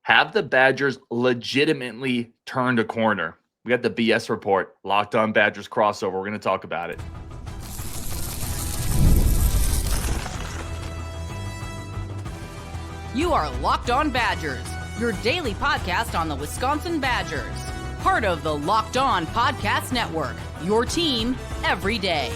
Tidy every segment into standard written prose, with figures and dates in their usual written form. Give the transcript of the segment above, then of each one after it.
Have the Badgers legitimately turned a corner? We got the BS report, Locked On Badgers crossover. We're going to talk about it. You are Locked On Badgers, your daily podcast on the Wisconsin Badgers. Part of the Locked On Podcast Network, your team every day.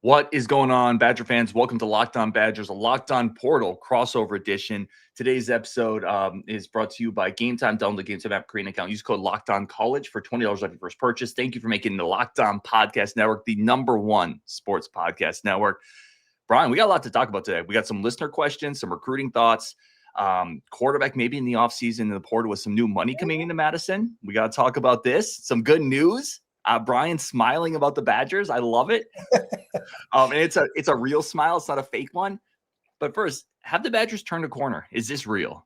What is going on, Badger fans? Welcome to Locked On Badgers, a Locked On Portal crossover edition. Today's episode is brought to you by Gametime. Download the Gametime app, create an account. Use code Locked On College for $20 off your first purchase. Thank you for making the Locked On Podcast Network the #1 sports podcast network. Brian, we got a lot to talk about today. We got some listener questions, some recruiting thoughts, quarterback maybe in the offseason in the portal with some new money coming into Madison. We got to talk about this. Some good news. Brian smiling about the Badgers. I love it. And it's a real smile. It's not a fake one. But first, have the Badgers turned a corner? Is this real?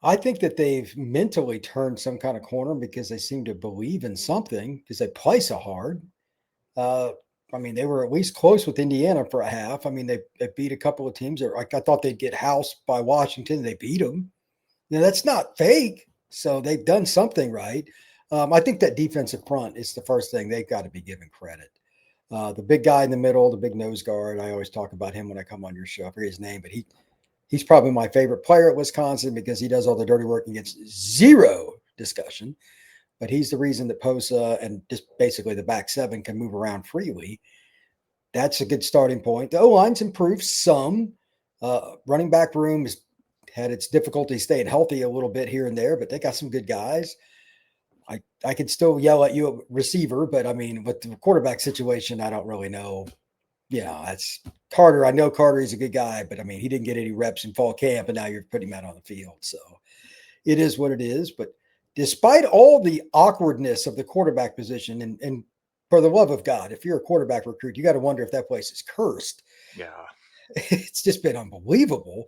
I think that they've mentally turned some kind of corner because they seem to believe in something because they play so hard. They were at least close with Indiana for a half. They beat a couple of teams. I thought they'd get housed by Washington. They beat them. Now, that's not fake. So they've done something right. I think that defensive front is the first thing they've got to be given credit. The big guy in the middle, the big nose guard, I always talk about him when I come on your show. I forget his name, but he's probably my favorite player at Wisconsin because he does all the dirty work and gets zero discussion. But he's the reason that Posa and just basically the back seven can move around freely. That's a good starting point. The O-line's improved some. Running back room has had its difficulty staying healthy a little bit here and there, but they got some good guys. I could still yell at you a receiver, but with the quarterback situation, I don't really know. Yeah, that's Carter. I know Carter is a good guy, but he didn't get any reps in fall camp, and now you're putting him out on the field. So it is what it is. But despite all the awkwardness of the quarterback position, and for the love of God, if you're a quarterback recruit, you got to wonder if that place is cursed. Yeah. It's just been unbelievable.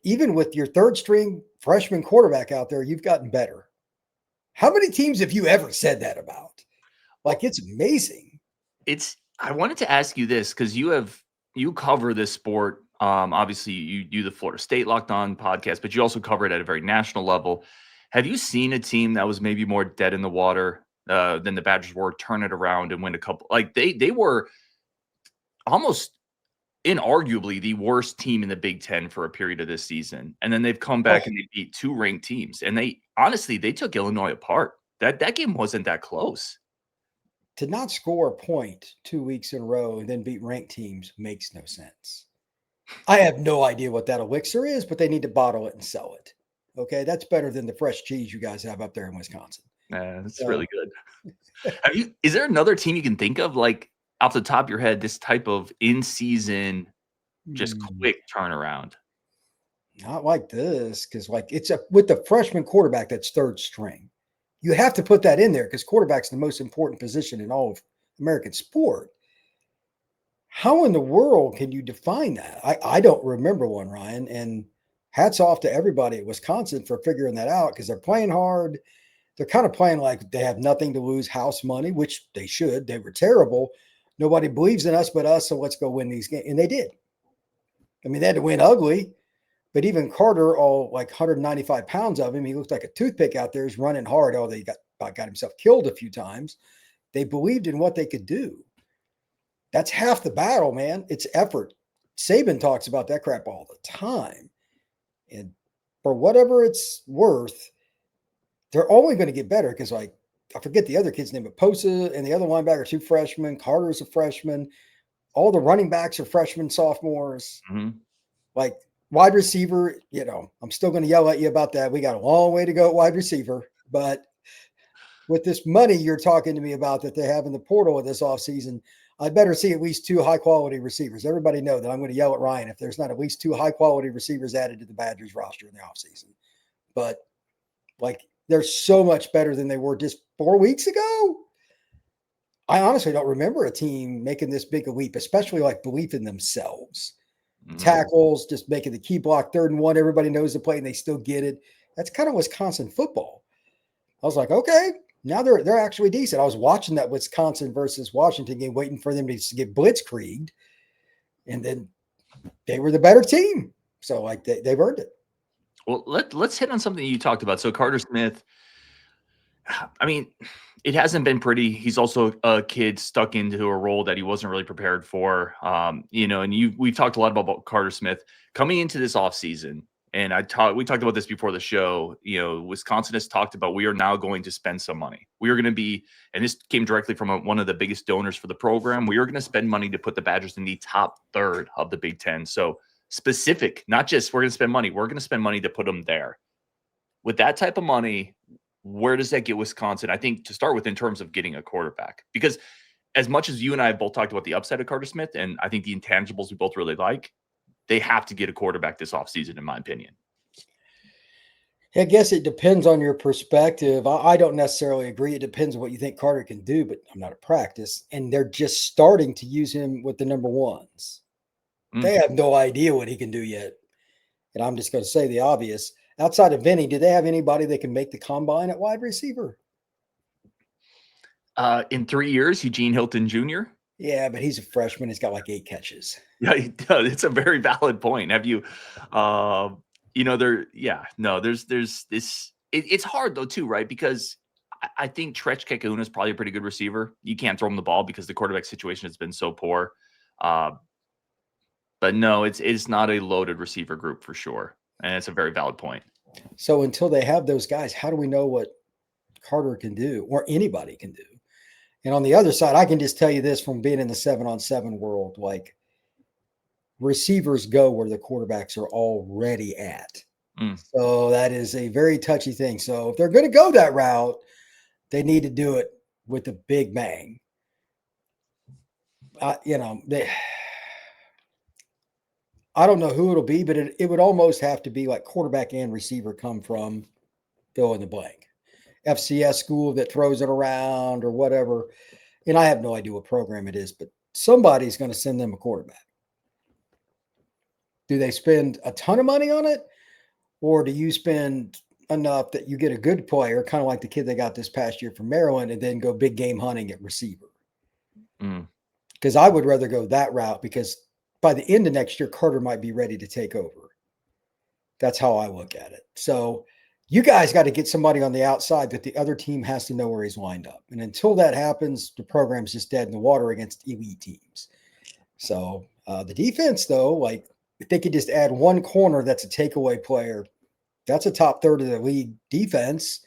Even with your third string freshman quarterback out there, you've gotten better. How many teams have you ever said that about? It's amazing. I wanted to ask you this because you cover this sport. Obviously, you do the Florida State Locked On podcast, but you also cover it at a very national level. Have you seen a team that was maybe more dead in the water than the Badgers were turn it around and win a couple? They were almost inarguably the worst team in the Big Ten for a period of this season. And then they've come back and they beat two ranked teams. And they took Illinois apart. That game wasn't that close. To not score a point 2 weeks in a row and then beat ranked teams makes no sense. I have no idea what that elixir is, but they need to bottle it and sell it. Okay, that's better than the fresh cheese you guys have up there in Wisconsin. That's really good. Is there another team you can think of, off the top of your head, this type of in-season, just quick turnaround? Not like this, because it's with the freshman quarterback that's third string. You have to put that in there because quarterback's the most important position in all of American sport. How in the world can you define that? I don't remember one, Ryan, and hats off to everybody at Wisconsin for figuring that out because they're playing hard. They're kind of playing like they have nothing to lose house money, which they should. They were terrible. Nobody believes in us but us, so let's go win these games. And they did. They had to win ugly, but even Carter, all 195 pounds of him, he looked like a toothpick out there. He's running hard. Oh, they got himself killed a few times. They believed in what they could do. That's half the battle, man. It's effort. Saban talks about that crap all the time. And for whatever it's worth, they're only going to get better because, I forget the other kid's name, but Posa and the other linebacker, 2 freshmen. Carter's a freshman. All the running backs are freshmen, sophomores. Mm-hmm. Wide receiver, I'm still going to yell at you about that. We got a long way to go at wide receiver. But with this money you're talking to me about that they have in the portal this offseason, I better see at least 2 high-quality receivers. Everybody know that I'm going to yell at Ryan if there's not at least 2 high-quality receivers added to the Badgers roster in the offseason. But, they're so much better than they were just 4 weeks ago. I honestly don't remember a team making this big a leap, especially belief in themselves. Mm-hmm. Tackles, just making the key block 3rd and 1. Everybody knows the play and they still get it. That's kind of Wisconsin football. I was like, okay, now they're actually decent. I was watching that Wisconsin versus Washington game, waiting for them to get blitzkrieged. And then they were the better team. So like they've earned it. Well, let's hit on something you talked about. So Carter Smith, I mean, it hasn't been pretty. He's also a kid stuck into a role that he wasn't really prepared for. And we've talked a lot about Carter Smith coming into this offseason. And we talked about this before the show. Wisconsin has talked about, we are now going to spend some money. We are going to be, and this came directly from one of the biggest donors for the program. We are going to spend money to put the Badgers in the top third of the Big Ten. So specific, not just we're going to spend money. We're going to spend money to put them there. With that type of money, where does that get Wisconsin? I think to start with, in terms of getting a quarterback, because as much as you and I have both talked about the upside of Carter Smith, and I think the intangibles we both really like, they have to get a quarterback this offseason, in my opinion. I guess it depends on your perspective. I don't necessarily agree. It depends on what you think Carter can do, but I'm not at practice. And they're just starting to use him with the number ones. They have no idea what he can do yet. And I'm just going to say the obvious. Outside of Vinny, do they have anybody that can make the combine at wide receiver? In 3 years, Eugene Hilton Jr.? Yeah, but he's a freshman. He's got like 8 catches. Yeah, he does. It's a very valid point. Have you, there's this. It's hard though too, right? Because I think Tretch Kekahuna is probably a pretty good receiver. You can't throw him the ball because the quarterback situation has been so poor. But no, it's not a loaded receiver group for sure, and it's a very valid point. So until they have those guys, how do we know what Carter can do or anybody can do? And on the other side, I can just tell you this from being in the 7-on-7 world, like receivers go where the quarterbacks are already at. So that is a very touchy thing. So if they're going to go that route, they need to do it with a big bang. I don't know who it'll be, but it would almost have to be like quarterback and receiver come from fill in the blank. FCS school that throws it around or whatever. And I have no idea what program it is, but somebody's going to send them a quarterback. Do they spend a ton of money on it? Or do you spend enough that you get a good player, kind of like the kid they got this past year from Maryland, and then go big game hunting at receiver? Because I would rather go that route, because by the end of next year, Carter might be ready to take over. That's how I look at it. So you guys got to get somebody on the outside that the other team has to know where he's lined up. And until that happens, the program's just dead in the water against elite teams. So the defense, though, like if they could just add one corner that's a takeaway player, that's a top third of the league defense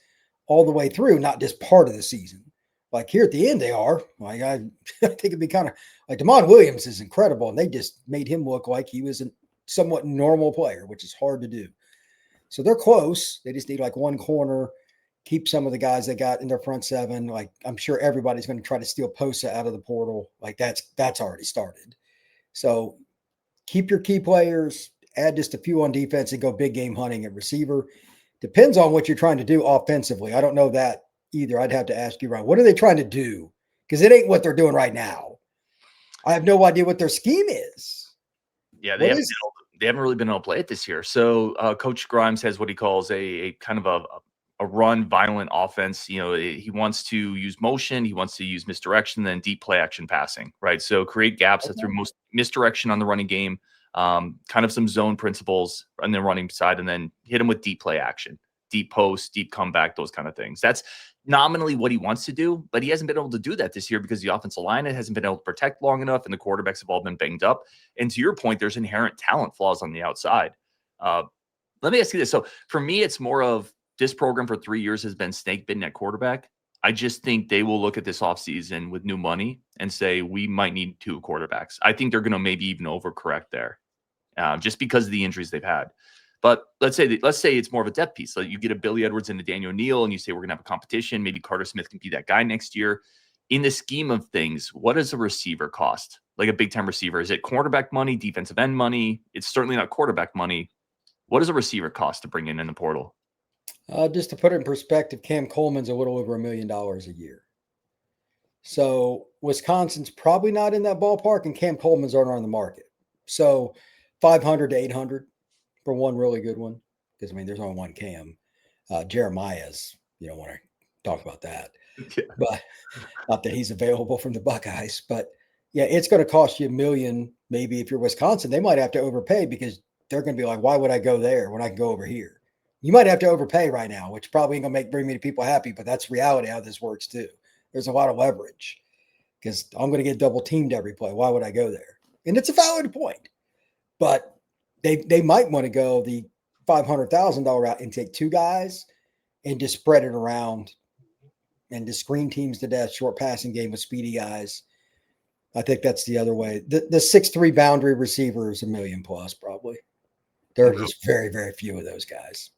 all the way through, not just part of the season. Like here at the end, they are. Like I think it'd be kind of like Damon Williams is incredible, and they just made him look like he was a somewhat normal player, which is hard to do. So they're close. They just need like one corner, keep some of the guys they got in their front seven. Like I'm sure everybody's going to try to steal Posa out of the portal. Like that's already started. So keep your key players, add just a few on defense, and go big game hunting at receiver. Depends on what you're trying to do offensively. I don't know that either. I'd have to ask you, Ryan, what are they trying to do? Because it ain't what they're doing right now. I have no idea what their scheme is. Yeah, they haven't really been able to play it this year. So Coach Grimes has what he calls a kind of a run violent offense. He wants to use motion, he wants to use misdirection, then deep play action passing, right? So create gaps through most misdirection on the running game, kind of some zone principles on the running side, and then hit him with deep play action, deep post, deep comeback, those kind of things. That's nominally what he wants to do, but he hasn't been able to do that this year because the offensive line hasn't been able to protect long enough, and the quarterbacks have all been banged up. And to your point, there's inherent talent flaws on the outside. Let me ask you this. So for me, it's more of this program for 3 years has been snake bitten at quarterback. I just think they will look at this offseason with new money and say, we might need 2 quarterbacks. I think they're going to maybe even overcorrect there just because of the injuries they've had. But let's say it's more of a depth piece. So you get a Billy Edwards and a Daniel Neal, and you say we're going to have a competition. Maybe Carter Smith can be that guy next year. In the scheme of things, what does a receiver cost? Like a big-time receiver? Is it quarterback money, defensive end money? It's certainly not quarterback money. What does a receiver cost to bring in the portal? Just to put it in perspective, Cam Coleman's a little over $1 million a year. So Wisconsin's probably not in that ballpark, and Cam Coleman's aren't on the market. So 500 to 800 for one really good one. Because, there's only one Cam. Jeremiah's, you don't want to talk about that. Yeah. But not that he's available from the Buckeyes. But, yeah, it's going to cost you $1 million maybe if you're Wisconsin, they might have to overpay because they're going to be like, why would I go there when I can go over here? You might have to overpay right now, which probably ain't going to bring many people happy, but that's reality how this works too. There's a lot of leverage because I'm going to get double teamed every play. Why would I go there? And it's a valid point, but they might want to go the $500,000 route and take two guys and just spread it around and just screen teams to death, short passing game with speedy guys. I think that's the other way. The 6'3" boundary receiver is $1 million plus probably. There are just very, very few of those guys.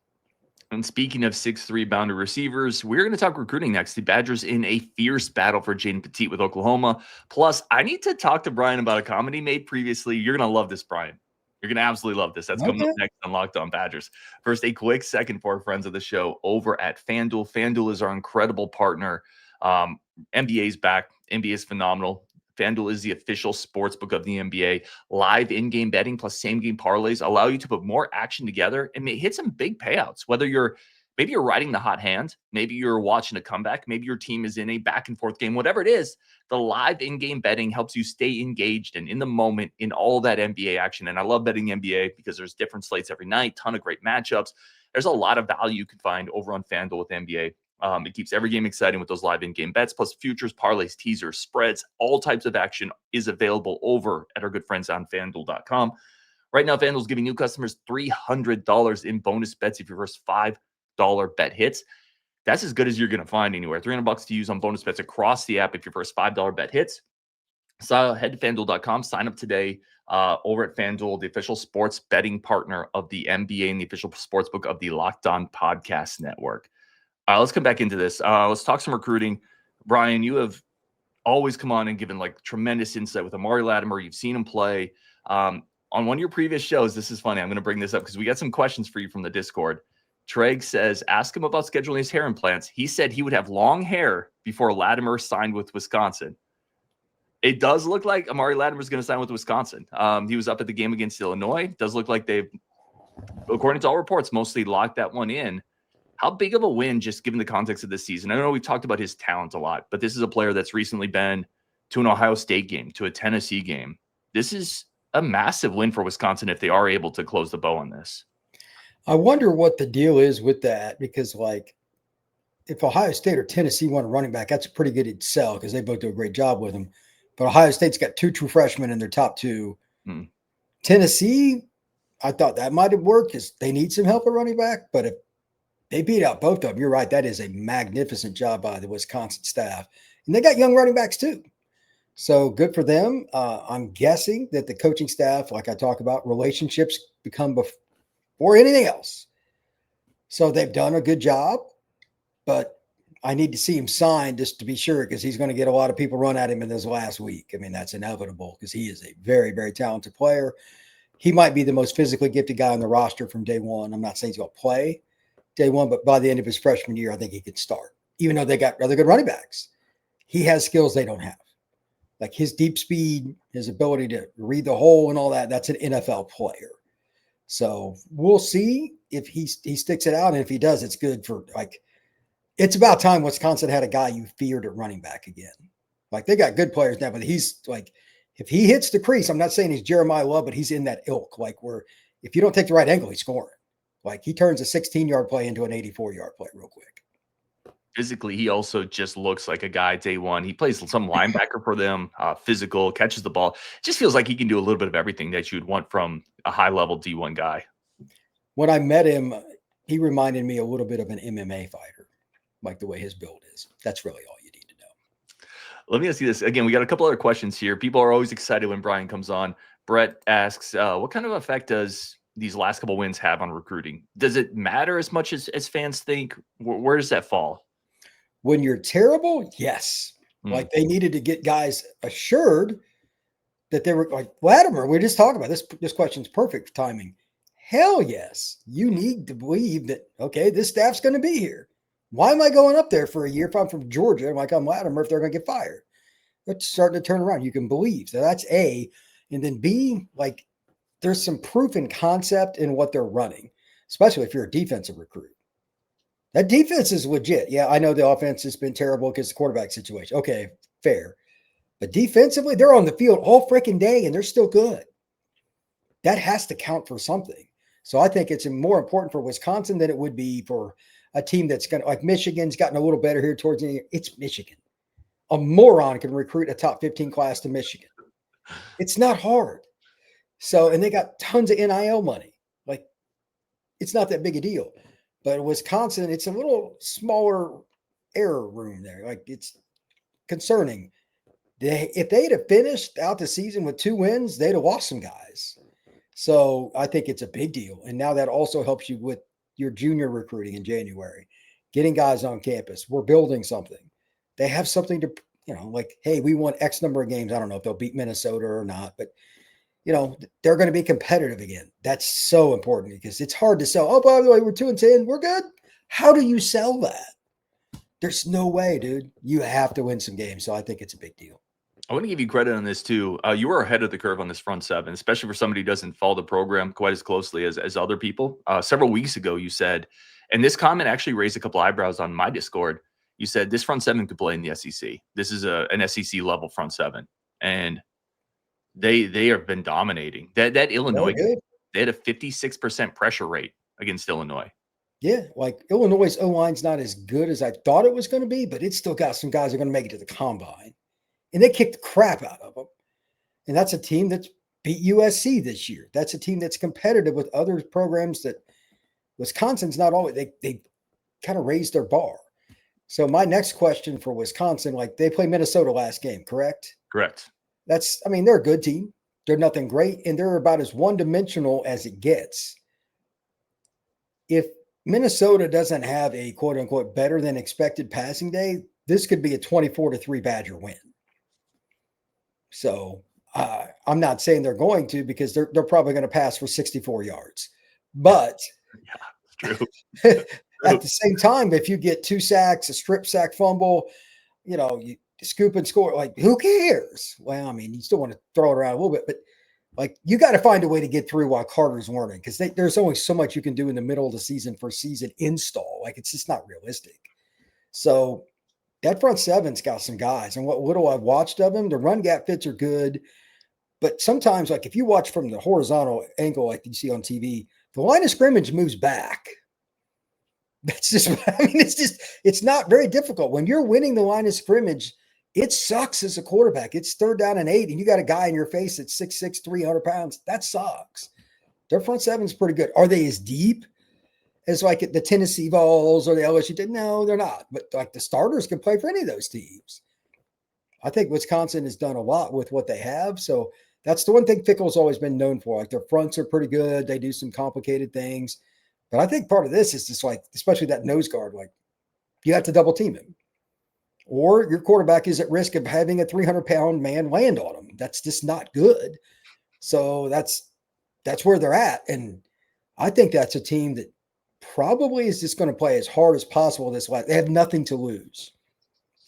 And speaking of 6'3" boundary receivers, we're going to talk recruiting next. The Badgers in a fierce battle for Jaden Petit with Oklahoma. Plus, I need to talk to Brian about a comment he made previously. You're going to love this, Brian. You're going to absolutely love this. That's coming up next on Locked On Badgers. First, a quick second for our friends of the show over at FanDuel. FanDuel is our incredible partner. NBA's back. NBA is phenomenal. FanDuel is the official sports book of the NBA. Live in-game betting plus same-game parlays allow you to put more action together and hit some big payouts. Whether maybe you're riding the hot hand, maybe you're watching a comeback, maybe your team is in a back-and-forth game, whatever it is, the live in-game betting helps you stay engaged and in the moment in all that NBA action. And I love betting NBA because there's different slates every night, ton of great matchups. There's a lot of value you can find over on FanDuel with NBA. It keeps every game exciting with those live in-game bets, plus futures, parlays, teasers, spreads. All types of action is available over at our good friends on FanDuel.com. Right now, FanDuel is giving new customers $300 in bonus bets if your first $5 bet hits. That's as good as you're going to find anywhere. $300 to use on bonus bets across the app if your first $5 bet hits. So head to FanDuel.com, sign up today over at FanDuel, the official sports betting partner of the NBA and the official sportsbook of the Locked On Podcast Network. All right, let's come back into this. Let's talk some recruiting. Brian, you have always come on and given tremendous insight with Amari Latimer. You've seen him play. On one of your previous shows, this is funny. I'm going to bring this up because we got some questions for you from the Discord. Treg says, ask him about scheduling his hair implants. He said he would have long hair before Latimer signed with Wisconsin. It does look like Amari Latimer is going to sign with Wisconsin. He was up at the game against Illinois. It does look like they've, according to all reports, mostly locked that one in. How big of a win, just given the context of this season? I know we've talked about his talent a lot, but this is a player that's recently been to an Ohio State game, to a Tennessee game. This is a massive win for Wisconsin if they are able to close the bow on this. I wonder what the deal is with that because, if Ohio State or Tennessee want a running back, that's a pretty good sell because they both do a great job with him. But Ohio State's got two true freshmen in their top two. Tennessee, I thought that might have worked because they need some help at running back. But if they beat out both of them, you're right. That is a magnificent job by the Wisconsin staff. And they got young running backs too. So good for them. I'm guessing that the coaching staff, like I talk about, relationships become before anything else. So they've done a good job, but I need to see him sign just to be sure because he's going to get a lot of people run at him in this last week. I mean, that's inevitable because he is a very, very talented player. He might be the most physically gifted guy on the roster from day one. I'm not saying he's going to play day one, but by the end of his freshman year, I think he could start, even though they got other good running backs. He has skills they don't have. Like his deep speed, his ability to read the hole and all that, that's an NFL player. So we'll see if he sticks it out. And if he does, it's good for it's about time Wisconsin had a guy you feared at running back again. They got good players now, but he's if he hits the crease, I'm not saying he's Jeremiah Love, but he's in that ilk, where if you don't take the right angle, he's scoring. He turns a 16-yard play into an 84-yard play real quick. Physically, he also just looks like a guy day one. He plays some linebacker for them, physical, catches the ball. Just feels like he can do a little bit of everything that you'd want from a high-level D1 guy. When I met him, he reminded me a little bit of an MMA fighter, the way his build is. That's really all you need to know. Let me ask you this. Again, we got a couple other questions here. People are always excited when Brian comes on. Brett asks, what kind of effect does these last couple wins have on recruiting? Does it matter as much as fans think? Where does that fall? When you're terrible, yes. They needed to get guys assured that they were Latimer. We're just talking about this. This question's perfect timing. Hell yes. You need to believe that, okay, this staff's going to be here. Why am I going up there for a year if I'm from Georgia and I'm Latimer if they're going to get fired? That's starting to turn around. You can believe. So that's A. And then B, there's some proof in concept in what they're running, especially if you're a defensive recruit. That defense is legit. Yeah, I know the offense has been terrible because of the quarterback situation. Okay, fair. But defensively, they're on the field all freaking day and they're still good. That has to count for something. So I think it's more important for Wisconsin than it would be for a team that's going to, like Michigan's gotten a little better here towards the end. It's Michigan. A moron can recruit a top 15 class to Michigan. It's not hard. So, and they got tons of NIL money. Like, it's not that big a deal. But Wisconsin, it's a little smaller error room there. Like, it's concerning. If they'd have finished out the season with 2 wins, they'd have lost some guys. So I think it's a big deal. And now that also helps you with your junior recruiting in January, getting guys on campus. We're building something. They have something to, like, hey, we won X number of games. I don't know if they'll beat Minnesota or not, but, they're going to be competitive again. That's so important because it's hard to sell. Oh, by the way, we're 2-10. We're good. How do you sell that? There's no way, dude. You have to win some games. So I think it's a big deal. I want to give you credit on this too. You were ahead of the curve on this front seven, especially for somebody who doesn't follow the program quite as closely as other people. Several weeks ago, you said, and this comment actually raised a couple eyebrows on my Discord. You said this front seven could play in the SEC. This is an SEC level front seven, and they have been dominating. That Illinois, they had a 56% pressure rate against Illinois. Yeah, like Illinois' O-line's not as good as I thought it was going to be, but it's still got some guys that are going to make it to the combine. And they kicked the crap out of them. And that's a team that's beat USC this year. That's a team that's competitive with other programs that Wisconsin's not always. They kind of raised their bar. So my next question for Wisconsin, like they played Minnesota last game, correct? Correct. They're a good team. They're nothing great, and they're about as one-dimensional as it gets. If Minnesota doesn't have a quote-unquote better than expected passing day, this could be a 24-3 Badger win. So I'm not saying they're going to because they're probably going to pass for 64 yards. But yeah, it's true. At the same time, if you get 2 sacks, a strip sack fumble, you scoop and score, like who cares? Well, I mean, you still want to throw it around a little bit, but like you got to find a way to get through while Carter's learning because there's only so much you can do in the middle of the season for season install. Like it's just not realistic. So that front seven's got some guys, and what little I've watched of them, the run gap fits are good. But sometimes, like if you watch from the horizontal angle, like you see on TV, the line of scrimmage moves back. That's just, it's not very difficult. When you're winning the line of scrimmage, it sucks as a quarterback. It's 3rd down and 8, and you got a guy in your face that's 6'6", 300 pounds. That sucks. Their front seven's pretty good. Are they as deep as like the Tennessee Vols or the LSU did? No, they're not. But like the starters can play for any of those teams. I think Wisconsin has done a lot with what they have. So that's the one thing Fickell's always been known for. Like their fronts are pretty good. They do some complicated things. But I think part of this is just like, especially that nose guard, like you have to double team him. Or your quarterback is at risk of having a 300-pound man land on him. That's just not good. So that's where they're at. And I think that's a team that probably is just going to play as hard as possible this last. They have nothing to lose.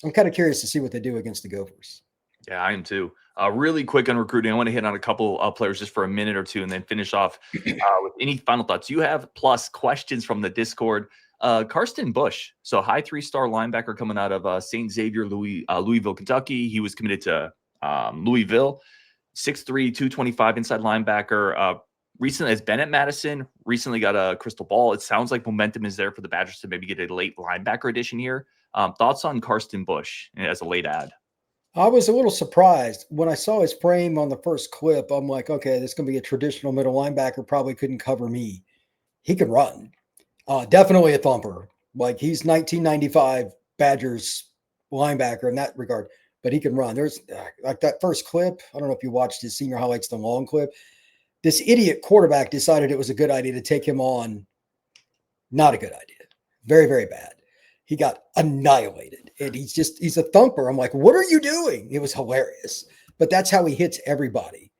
I'm kind of curious to see what they do against the Gophers. Yeah, I am too. Really quick on recruiting. I want to hit on a couple players just for a minute or two and then finish off with any final thoughts you have, plus questions from the Discord. Karsten Bush, so high 3-star linebacker coming out of St. Xavier, Louisville, Kentucky. He was committed to Louisville, 6'3", 225 inside linebacker. Recently has been at Madison, recently got a crystal ball. It sounds like momentum is there for the Badgers to maybe get a late linebacker addition here. Thoughts on Karsten Bush as a late ad? I was a little surprised when I saw his frame on the first clip. I'm like, okay, this is going to be a traditional middle linebacker. Probably couldn't cover me. He can run. Definitely a thumper. Like he's 1995 Badgers linebacker in that regard, but he can run. There's like that first clip. I don't know if you watched his senior highlights, the long clip. This idiot quarterback decided it was a good idea to take him on. Not a good idea. Very, very bad. He got annihilated, and he's a thumper. I'm like, what are you doing? It was hilarious, but that's how he hits everybody.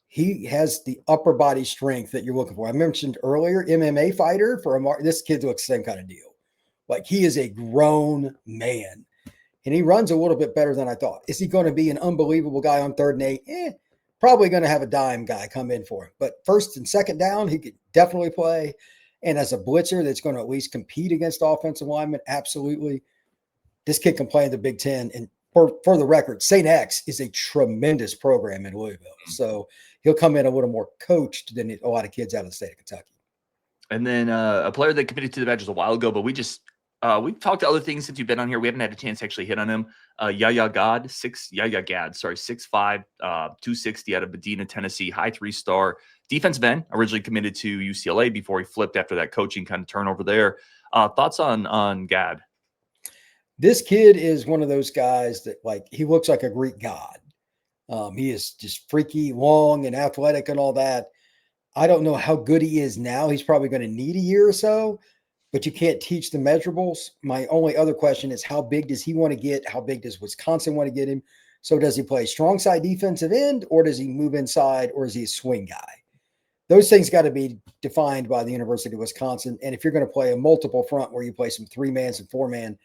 He has the upper body strength that you're looking for. I mentioned earlier, MMA fighter this kid looks the same kind of deal. Like he is a grown man, and he runs a little bit better than I thought. Is he going to be an unbelievable guy on 3rd and 8? Probably going to have a dime guy come in for him, but 1st and 2nd down, he could definitely play. And as a blitzer that's going to at least compete against offensive linemen, absolutely. This kid can play in the Big Ten. And for the record, St. X is a tremendous program in Louisville. So he'll come in a little more coached than a lot of kids out of the state of Kentucky. And then a player that committed to the Badgers a while ago, but we've talked to other things since you've been on here. We haven't had a chance to actually hit on him. Yaya Gad, 6'5", 260 out of Medina, Tennessee, high 3-star defensive end, originally committed to UCLA before he flipped after that coaching kind of turnover there. Thoughts on Gad? This kid is one of those guys that, like, he looks like a Greek god. He is just freaky, long, and athletic and all that. I don't know how good he is now. He's probably going to need a year or so, but you can't teach the measurables. My only other question is, how big does he want to get? How big does Wisconsin want to get him? So does he play strong side defensive end, or does he move inside, or is he a swing guy? Those things got to be defined by the University of Wisconsin. And if you're going to play a multiple front where you play some 3-man and 4-man,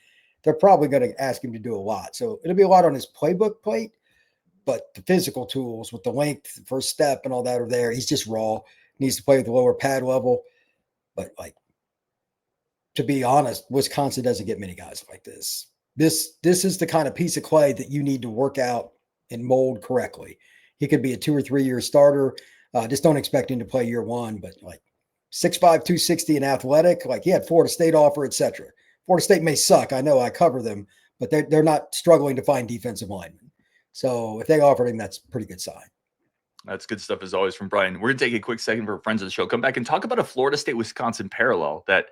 they're probably going to ask him to do a lot. So it'll be a lot on his playbook plate, but the physical tools with the length, the first step and all that are there. He's just raw. Needs to play at the lower pad level. But, like, to be honest, Wisconsin doesn't get many guys like this. This is the kind of piece of clay that you need to work out and mold correctly. He could be a 2 or 3 year starter. Just don't expect him to play year one, but like 6'5", 260 and athletic, like he had Florida State offer, etc. Florida State may suck. I know, I cover them, but they're not struggling to find defensive linemen. So if they offered him, that's a pretty good sign. That's good stuff as always from Brian. We're going to take a quick second for friends of the show. Come back and talk about a Florida State-Wisconsin parallel that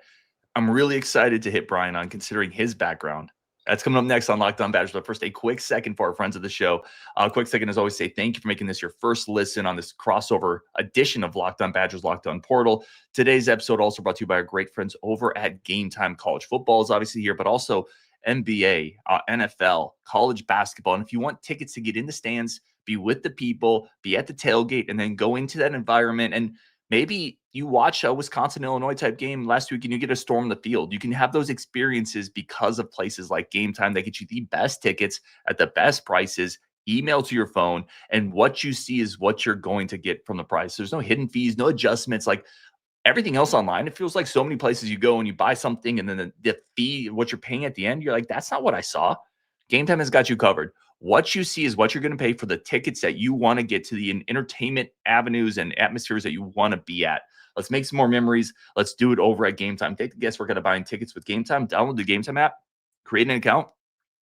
I'm really excited to hit Brian on, considering his background. That's coming up next on Locked On Badgers. But first, a quick second for our friends of the show. A quick second, as always, say thank you for making this your first listen on this crossover edition of Locked On Badgers, Locked On Portal. Today's episode also brought to you by our great friends over at Gametime. College football is obviously here, but also NBA, NFL, college basketball. And if you want tickets to get in the stands, be with the people, be at the tailgate, and then go into that environment. And maybe you watch a Wisconsin-Illinois type game last week and you get a storm the field. You can have those experiences because of places like Gametime that get you the best tickets at the best prices, email to your phone, and what you see is what you're going to get from the price. There's no hidden fees, no adjustments. Like everything else online, it feels like so many places you go and you buy something and then the fee, what you're paying at the end, you're like, that's not what I saw. Gametime has got you covered. What you see is what you're going to pay for the tickets that you want to get to the entertainment avenues and atmospheres that you want to be at. Let's make some more memories. Let's do it over at Gametime. Take the guesswork out of buying tickets with Gametime. Download the Gametime app, create an account,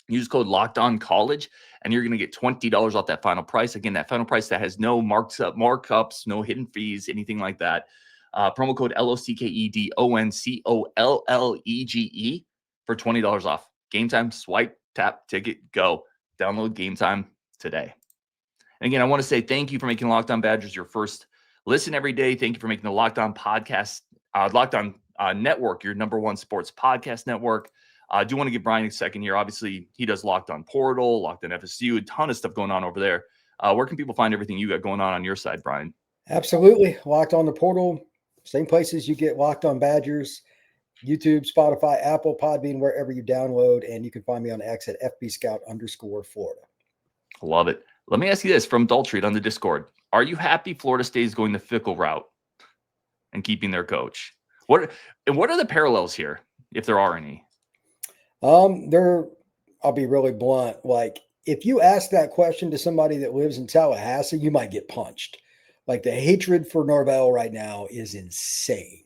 use code LOCKEDONCollege, and you're going to get $20 off that final price. Again, that final price that has no markups, no hidden fees, anything like that. Promo code LOCKEDONCOLLEGE for $20 off. Gametime, swipe, tap, ticket, go. Download Gametime today. And again, I want to say thank you for making Locked On Badgers your first listen every day. Thank you for making the Locked On podcast, Locked On Network, your number one sports podcast network. I do want to give Brian a second here. Obviously, he does Locked On Portal, Locked On FSU, a ton of stuff going on over there. Where can people find everything you got going on your side, Brian? Absolutely. Locked On the Portal, same places you get Locked On Badgers. YouTube, Spotify, Apple, Podbean, wherever you download. And you can find me on X at FBScout_Florida. Love it. Let me ask you this from Daltreed on the Discord. Are you happy Florida State is going the Fickell route and keeping their coach? What are the parallels here, if there are any? I'll be really blunt. Like, if you ask that question to somebody that lives in Tallahassee, you might get punched. Like, the hatred for Norvell right now is insane.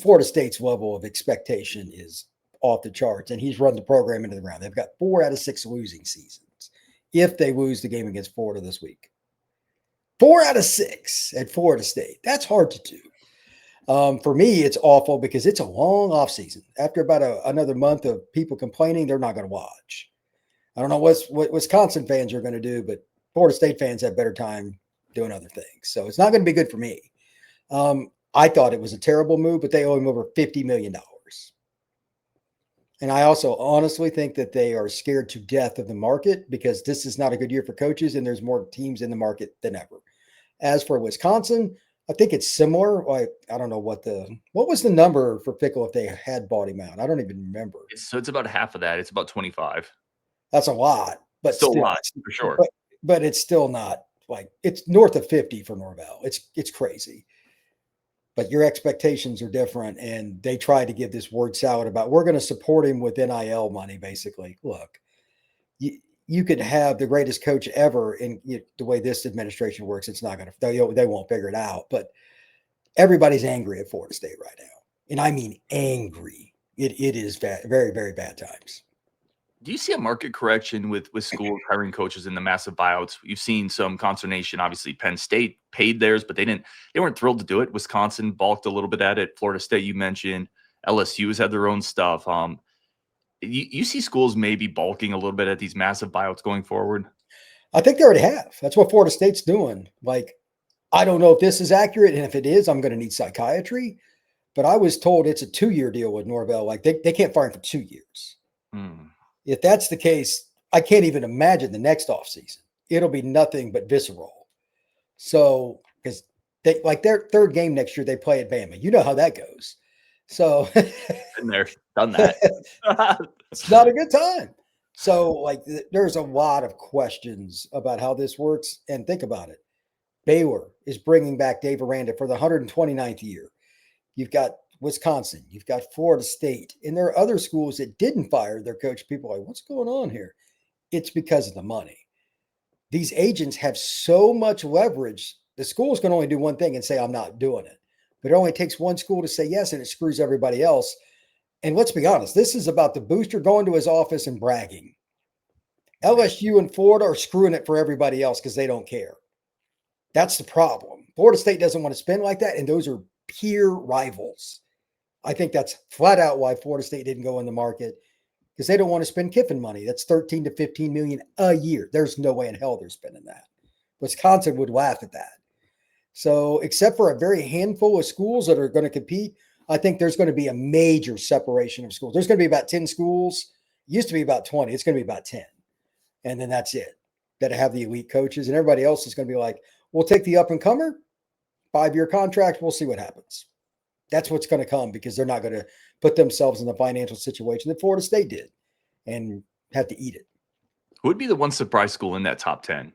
Florida State's level of expectation is off the charts, and he's run the program into the ground. They've got 4 out of 6 losing seasons if they lose the game against Florida this week. 4 out of 6 at Florida State. That's hard to do. For me, it's awful because it's a long offseason. After about another month of people complaining, they're not going to watch. I don't know what Wisconsin fans are going to do, but Florida State fans have better time doing other things. So it's not going to be good for me. I thought it was a terrible move, but they owe him over $50 million. And I also honestly think that they are scared to death of the market because this is not a good year for coaches and there's more teams in the market than ever. As for Wisconsin, I think it's similar. Like, I don't know what was the number for Fickell if they had bought him out. I don't even remember. So it's about half of that. It's about 25. That's a lot, but still a lot for sure. But it's still not like it's north of 50 for Norvell. It's crazy. But your expectations are different, and they tried to give this word salad about we're going to support him with NIL money, basically. Look, you could have the greatest coach ever, and the way this administration works, it's not going to. They won't figure it out. But everybody's angry at Florida State right now, and I mean angry. It is bad, very, very bad times. Do you see a market correction with schools hiring coaches in the massive buyouts? You've seen some consternation. Obviously, Penn State paid theirs, but they weren't thrilled to do it. Wisconsin balked a little bit at it. Florida State, you mentioned. LSU's had their own stuff. You see schools maybe balking a little bit at these massive buyouts going forward? I think they already have. That's what Florida State's doing. Like, I don't know if this is accurate, and if it is, I'm going to need psychiatry. But I was told it's a 2-year deal with Norvell. Like, they can't fire him for 2 years. If that's the case, I can't even imagine the next offseason. It'll be nothing but visceral. So, because their third game next year, they play at Bama. You know how that goes. So, been there, done that. It's not a good time. So, like, there's a lot of questions about how this works. And think about it. Baylor is bringing back Dave Aranda for the 129th year. You've got Wisconsin, you've got Florida State, and there are other schools that didn't fire their coach. People are like, what's going on here? It's because of the money. These agents have so much leverage. The schools can only do one thing and say, I'm not doing it. But it only takes one school to say yes, and it screws everybody else. And let's be honest, this is about the booster going to his office and bragging. LSU and Florida are screwing it for everybody else because they don't care. That's the problem. Florida State doesn't want to spend like that, and those are peer rivals. I think that's flat out why Florida State didn't go in the market, because they don't want to spend Kiffin money. That's 13 to 15 million a year. There's no way in hell they're spending that. Wisconsin would laugh at that. So, except for a very handful of schools that are going to compete, I think there's going to be a major separation of schools. There's going to be about 10 schools. It used to be about 20. It's going to be about 10. And then that's it. That have the elite coaches, and everybody else is going to be like, we'll take the up and comer, 5-year contract. We'll see what happens. That's what's going to come, because they're not going to put themselves in the financial situation that Florida State did and have to eat it. Who would be the one surprise school in that top 10?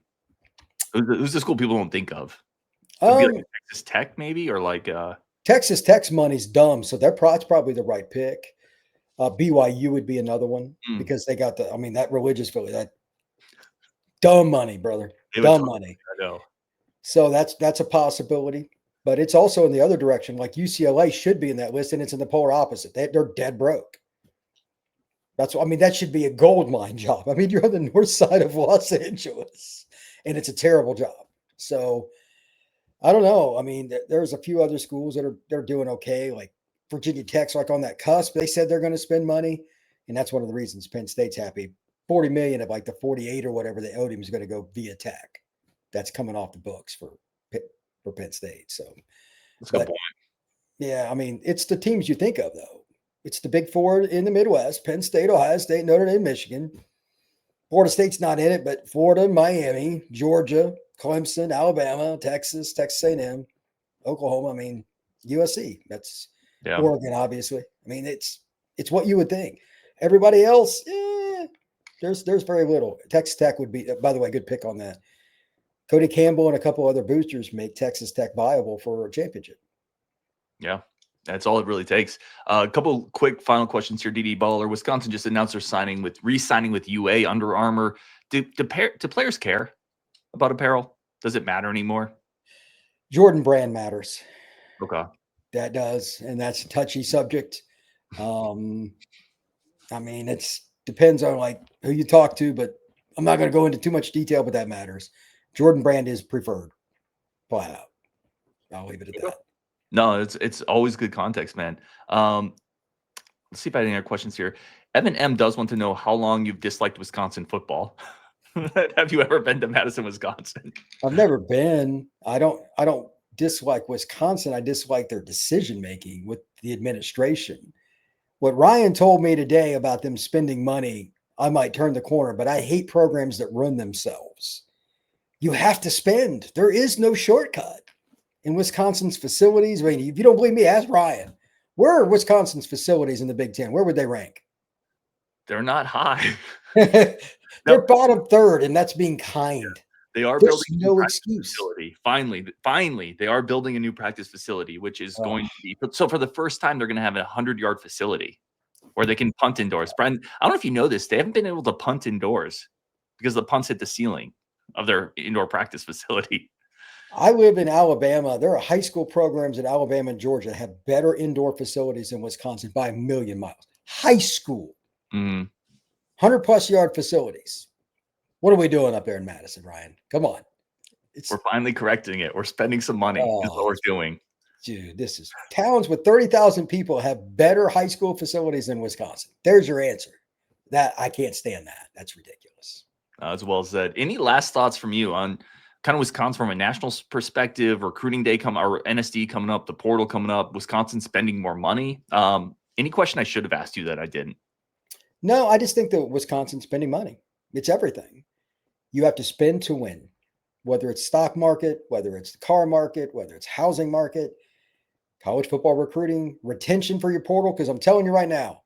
Who's the school people don't think of? Like Texas Tech, maybe, or like Texas Tech's money's dumb, so that's probably the right pick. BYU would be another one because they got that religious Philly, that dumb money, brother, dumb money. I know. So that's a possibility. But it's also in the other direction. Like UCLA should be in that list, and it's in the polar opposite. They're dead broke. That should be a gold mine job. You're on the north side of Los Angeles, and it's a terrible job. So I don't know. There's a few other schools that they're doing okay. Like Virginia Tech's like on that cusp. They said they're going to spend money, and that's one of the reasons Penn State's happy. $40 million of like the 48 or whatever they owed him is going to go via Tech. That's coming off the books for Penn State. So that's a good point. Yeah, it's the teams you think of, though. It's the big four in the Midwest: Penn State, Ohio State, Notre Dame, Michigan. Florida State's not in it, but Florida, Miami, Georgia, Clemson, Alabama, Texas A&M, Oklahoma. USC. That's Oregon, obviously. It's what you would think. Everybody else, there's very little. Texas Tech would be, by the way, good pick on that. Cody Campbell and a couple other boosters make Texas Tech viable for a championship. Yeah, that's all it really takes. A couple quick final questions here. DD Butler, Wisconsin just announced they're re-signing with UA, Under Armour. Do players care about apparel? Does it matter anymore? Jordan brand matters. Okay. That does, and that's a touchy subject. It depends on like who you talk to, but I'm not going to go into too much detail, but that matters. Jordan brand is preferred. Flat out. I'll leave it at that. No, it's always good context, man. Let's see if I have any other questions here. Evan M does want to know how long you've disliked Wisconsin football. Have you ever been to Madison, Wisconsin? I've never been. I don't dislike Wisconsin. I dislike their decision making with the administration. What Ryan told me today about them spending money, I might turn the corner, but I hate programs that run themselves. You have to spend. There is no shortcut in Wisconsin's facilities. If you don't believe me, ask Ryan. Where are Wisconsin's facilities in the Big Ten? Where would they rank? They're not high. They're bottom third, and that's being kind. They are There's building no excuse. Facility. Finally, they are building a new practice facility, which is going to be so for the first time they're going to have a 100-yard facility where they can punt indoors. Brian, I don't know if you know this, they haven't been able to punt indoors because the punts hit the ceiling of their indoor practice facility. I live in Alabama. There are high school programs in Alabama and Georgia that have better indoor facilities than Wisconsin by a million miles. High school, 100+ yard facilities. What are we doing up there in Madison, Ryan? Come on. We're finally correcting it. We're spending some money is what we're doing. Dude, this is towns with 30,000 people have better high school facilities than Wisconsin. There's your answer. That I can't stand that. That's ridiculous. As well said. Any last thoughts from you on kind of Wisconsin from a national perspective, recruiting day or NSD coming up, the portal coming up, Wisconsin spending more money? Any question I should have asked you that I didn't? No, I just think that Wisconsin spending money. It's everything. You have to spend to win, whether it's stock market, whether it's the car market, whether it's housing market, college football recruiting, retention for your portal. Because I'm telling you right now,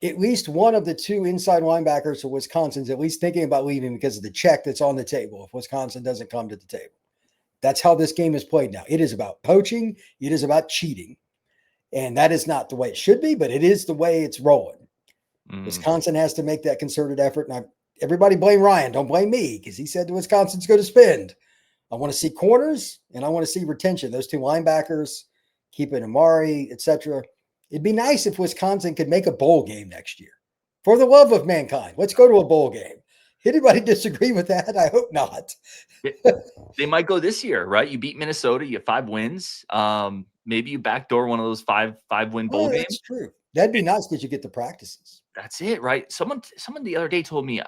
at least one of the two inside linebackers for Wisconsin's at least thinking about leaving because of the check that's on the table if Wisconsin doesn't come to the table. That's how this game is played now. It is about poaching. It is about cheating. And that is not the way it should be, but it is the way it's rolling. Wisconsin has to make that concerted effort. And everybody blame Ryan. Don't blame me because he said that Wisconsin's going to spend. I want to see corners and I want to see retention. Those two linebackers, keeping Amari, etc. It'd be nice if Wisconsin could make a bowl game next year. For the love of mankind, let's go to a bowl game. Anybody disagree with that? I hope not. They might go this year, right? You beat Minnesota, you have 5 wins. Maybe you backdoor one of those five-win bowl games. That's true. That'd be nice because you get the practices. That's it, right? Someone the other day told me,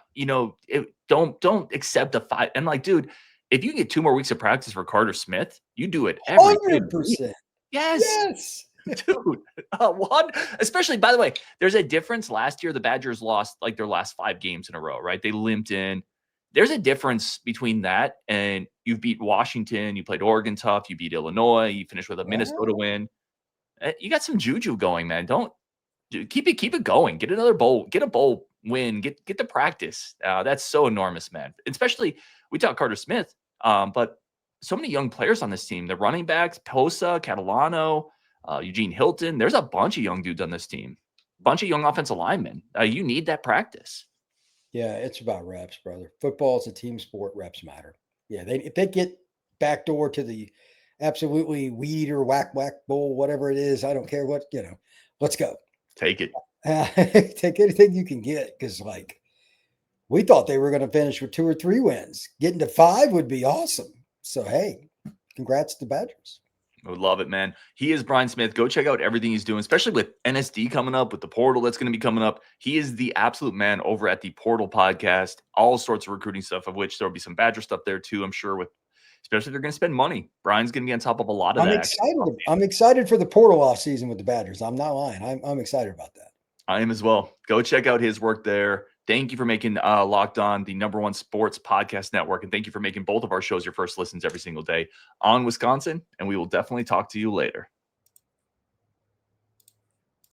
don't accept a 5. And like, dude, if you get 2 more weeks of practice for Carter Smith, you do it every 100%. Yes. Dude, especially, by the way, there's a difference. Last year, the Badgers lost like their last 5 games in a row, right? They limped in. There's a difference between that and you beat Washington, you played Oregon tough, you beat Illinois, you finished with a Minnesota win. You got some juju going, man. Keep it going. Get another bowl, get a bowl win, get the practice. That's so enormous, man. Especially, we talk Carter Smith, but so many young players on this team. The running backs, Posa, Catalano, Eugene Hilton. There's a bunch of young dudes on this team. A bunch of young offensive linemen. You need that practice. Yeah, it's about reps, brother. Football is a team sport. Reps matter. Yeah, if they get backdoor to the absolutely weed or whack bowl, whatever it is, I don't care what, let's go. Take it. Take anything you can get because, like, we thought they were going to finish with 2 or 3 wins. Getting to 5 would be awesome. So, hey, congrats to the Badgers. I would love it, man. He is Brian Smith. Go check out everything he's doing, especially with NSD coming up, with the portal that's going to be coming up. He is the absolute man over at the Portal Podcast. All sorts of recruiting stuff, of which there will be some Badger stuff there too, I'm sure, especially if they're going to spend money. Brian's going to be on top of a lot of that. I'm excited for the portal off season with the Badgers. I'm not lying. I'm excited about that. I am as well. Go check out his work there. Thank you for making Locked On the #1 sports podcast network. And thank you for making both of our shows your first listens every single day on Wisconsin. And we will definitely talk to you later.